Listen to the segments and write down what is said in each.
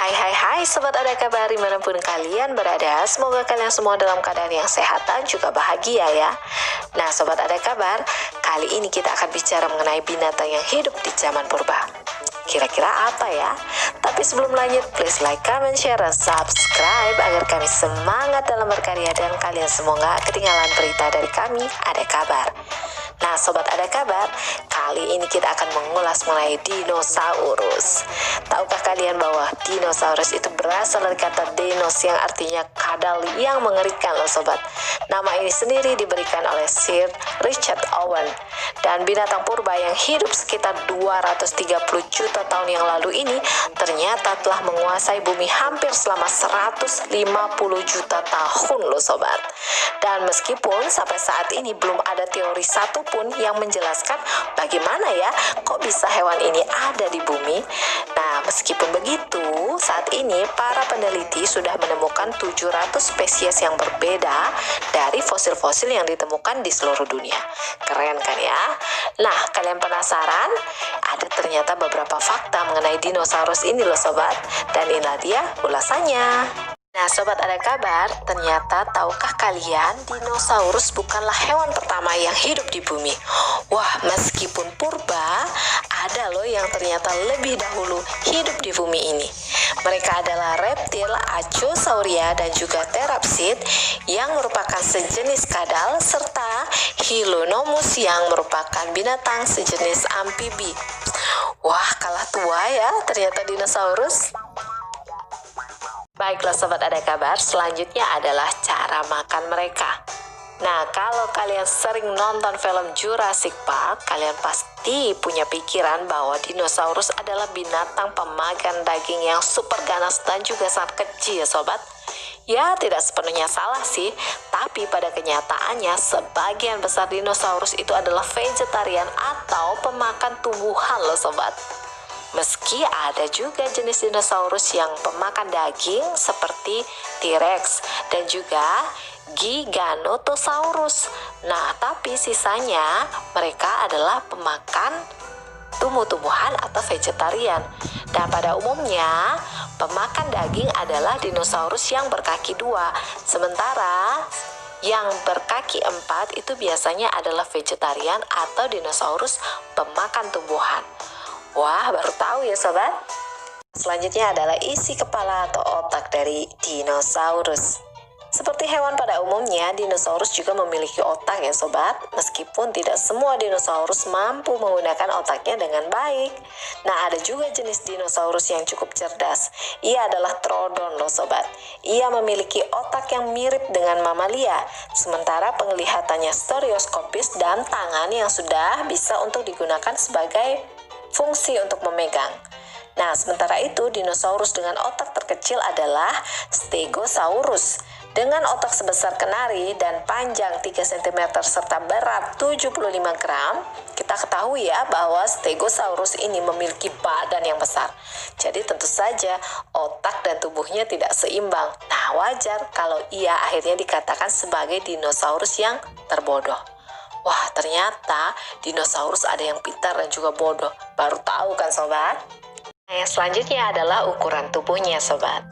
Hai sobat ada kabar dimanapun kalian berada. Semoga kalian semua dalam keadaan yang sehat dan juga bahagia ya. Nah sobat ada kabar, kali ini kita akan bicara mengenai binatang yang hidup di zaman purba. Kira-kira apa ya? Tapi sebelum lanjut, please like, comment, share, dan subscribe agar kami semangat dalam berkarya dan kalian semua gak ketinggalan berita dari kami ada kabar. Nah sobat ada kabar, kali ini kita akan mengulas mengenai dinosaurus. Tahukah kalian bahwa dinosaurus itu berasal dari kata dinos yang artinya kadal yang mengerikan loh sobat. Nama ini sendiri diberikan oleh Sir Richard Owen. Dan binatang purba yang hidup sekitar 230 juta tahun yang lalu ini ternyata telah menguasai bumi hampir selama 150 juta tahun loh sobat. Dan meskipun sampai saat ini belum ada teori satupun yang menjelaskan bagaimana ya kok bisa hewan ini ada di bumi. Nah meskipun begitu, saat ini para peneliti sudah menemukan 700 spesies yang berbeda dari fosil-fosil yang ditemukan di seluruh dunia. Keren kan ya? Nah kalian penasaran? Ada ternyata beberapa fakta mengenai dinosaurus ini loh sobat. Dan inilah dia ulasannya. Nah sobat ada kabar, ternyata tahukah kalian dinosaurus bukanlah hewan pertama yang hidup di bumi. Wah, meskipun purba, ada loh yang ternyata lebih dahulu hidup di bumi ini. Mereka adalah reptil Achosaurida dan juga Therapsid yang merupakan sejenis kadal serta Hylonomus yang merupakan binatang sejenis amfibi. Wah, kalah tua ya ternyata dinosaurus. Baiklah sobat ada kabar, selanjutnya adalah cara makan mereka. Nah kalau kalian sering nonton film Jurassic Park, kalian pasti punya pikiran bahwa dinosaurus adalah binatang pemakan daging yang super ganas dan juga sangat kecil ya sobat. Ya tidak sepenuhnya salah sih, tapi pada kenyataannya sebagian besar dinosaurus itu adalah vegetarian atau pemakan tumbuhan loh sobat. Meski ada juga jenis dinosaurus yang pemakan daging seperti T-Rex dan juga Giganotosaurus. Nah, tapi sisanya mereka adalah pemakan tumbuh-tumbuhan atau vegetarian. Dan pada umumnya, pemakan daging adalah dinosaurus yang berkaki 2. Sementara yang berkaki 4 itu biasanya adalah vegetarian atau dinosaurus pemakan tumbuhan. Wah, baru tahu ya sobat. Selanjutnya adalah isi kepala atau otak dari dinosaurus. Seperti hewan pada umumnya, dinosaurus juga memiliki otak ya sobat. Meskipun tidak semua dinosaurus mampu menggunakan otaknya dengan baik. Nah, ada juga jenis dinosaurus yang cukup cerdas. Ia adalah Troodon loh sobat. Ia memiliki otak yang mirip dengan mamalia. Sementara penglihatannya stereoskopis dan tangan yang sudah bisa untuk digunakan sebagai fungsi untuk memegang. Nah, sementara itu dinosaurus dengan otak terkecil adalah Stegosaurus. Dengan otak sebesar kenari dan panjang 3 cm serta berat 75 gram, kita ketahui ya bahwa Stegosaurus ini memiliki badan yang besar. Jadi tentu saja otak dan tubuhnya tidak seimbang. Nah, wajar kalau ia akhirnya dikatakan sebagai dinosaurus yang terbodoh. Wah, ternyata dinosaurus ada yang pintar dan juga bodoh. Baru tahu kan sobat? Nah, yang selanjutnya adalah ukuran tubuhnya sobat.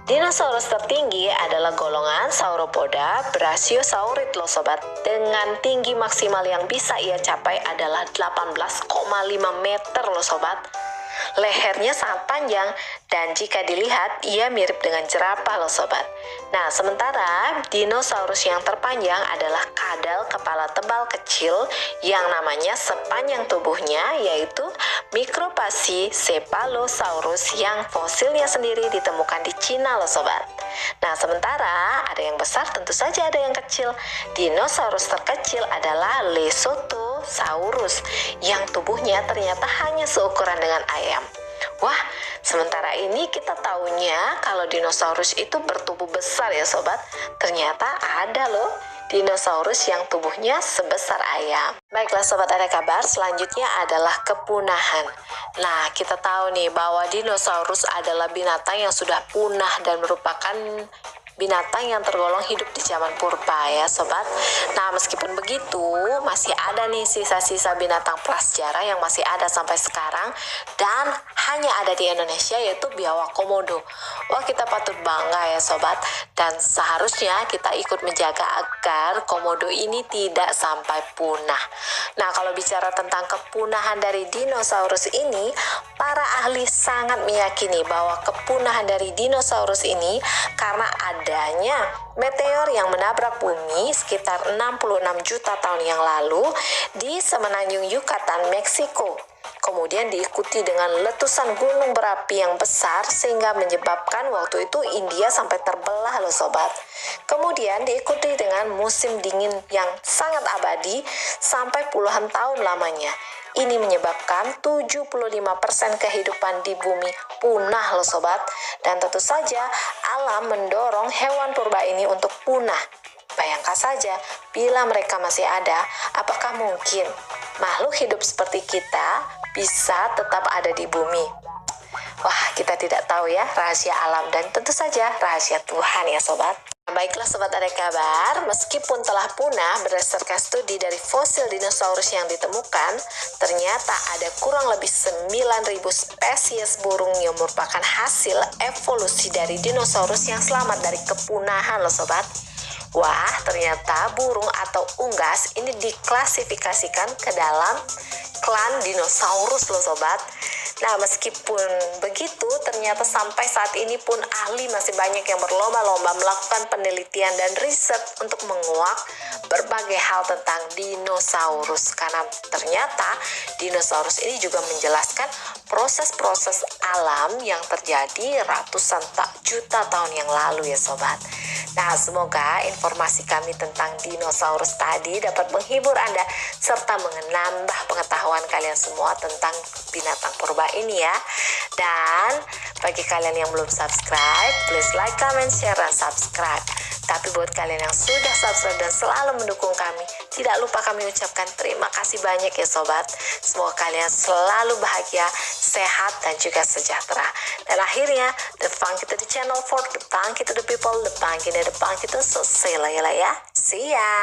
Dinosaurus tertinggi adalah golongan Sauropoda Brachiosauride loh sobat. Dengan tinggi maksimal yang bisa ia capai adalah 18,5 meter loh sobat. Lehernya sangat panjang dan jika dilihat ia mirip dengan jerapah loh sobat. Nah sementara dinosaurus yang terpanjang adalah kadal kepala tebal kecil yang namanya sepanjang tubuhnya yaitu Micropachycephalosaurus yang fosilnya sendiri ditemukan di Cina loh sobat. Nah sementara ada yang besar tentu saja ada yang kecil. Dinosaurus terkecil adalah Lesothosaurus yang tubuhnya ternyata hanya seukuran dengan ayam. Wah, sementara ini kita tahunya kalau dinosaurus itu bertubuh besar ya sobat. Ternyata ada loh dinosaurus yang tubuhnya sebesar ayam. Baiklah sobat ada kabar, selanjutnya adalah kepunahan. Nah, kita tahu nih bahwa dinosaurus adalah binatang yang sudah punah dan merupakan binatang yang tergolong hidup di zaman purba ya sobat. Nah meskipun begitu masih ada nih sisa-sisa binatang prasejarah yang masih ada sampai sekarang dan hanya ada di Indonesia, yaitu biawak komodo. Wah, kita patut bangga ya sobat, dan seharusnya kita ikut menjaga agar komodo ini tidak sampai punah. Nah kalau bicara tentang kepunahan dari dinosaurus ini, para ahli sangat meyakini bahwa kepunahan dari dinosaurus ini karena adanya meteor yang menabrak bumi sekitar 66 juta tahun yang lalu di semenanjung Yucatan, Meksiko. Kemudian diikuti dengan letusan gunung berapi yang besar sehingga menyebabkan waktu itu India sampai terbelah loh sobat. Kemudian diikuti dengan musim dingin yang sangat abadi sampai puluhan tahun lamanya. Ini menyebabkan 75% kehidupan di bumi punah loh sobat. Dan tentu saja alam mendorong hewan purba ini untuk punah. Bayangkan saja, bila mereka masih ada, apakah mungkin makhluk hidup seperti kita bisa tetap ada di bumi? Wah, kita tidak tahu ya rahasia alam dan tentu saja rahasia Tuhan ya sobat. Baiklah sobat Ada Kabar, meskipun telah punah berdasarkan studi dari fosil dinosaurus yang ditemukan, ternyata ada kurang lebih 9.000 spesies burung yang merupakan hasil evolusi dari dinosaurus yang selamat dari kepunahan loh sobat. Wah, ternyata burung atau unggas ini diklasifikasikan ke dalam klan dinosaurus loh sobat. Nah, meskipun begitu, ternyata sampai saat ini pun ahli masih banyak yang berlomba-lomba melakukan penelitian dan riset untuk menguak berbagai hal tentang dinosaurus. Karena ternyata dinosaurus ini juga menjelaskan proses-proses alam yang terjadi ratusan juta tahun yang lalu ya sobat. Nah, semoga informasi kami tentang dinosaurus tadi dapat menghibur Anda serta menambah pengetahuan kalian semua tentang binatang purba ini ya. Dan bagi kalian yang belum subscribe, please like, comment, share, dan subscribe. Tapi buat kalian yang sudah subscribe dan selalu mendukung kami, tidak lupa kami ucapkan terima kasih banyak ya sobat. Semoga kalian selalu bahagia, sehat, dan juga sejahtera. Dan akhirnya, the Funky to the channel for the Funky to the people, the Funky to the Funky to so say lah ya. See ya!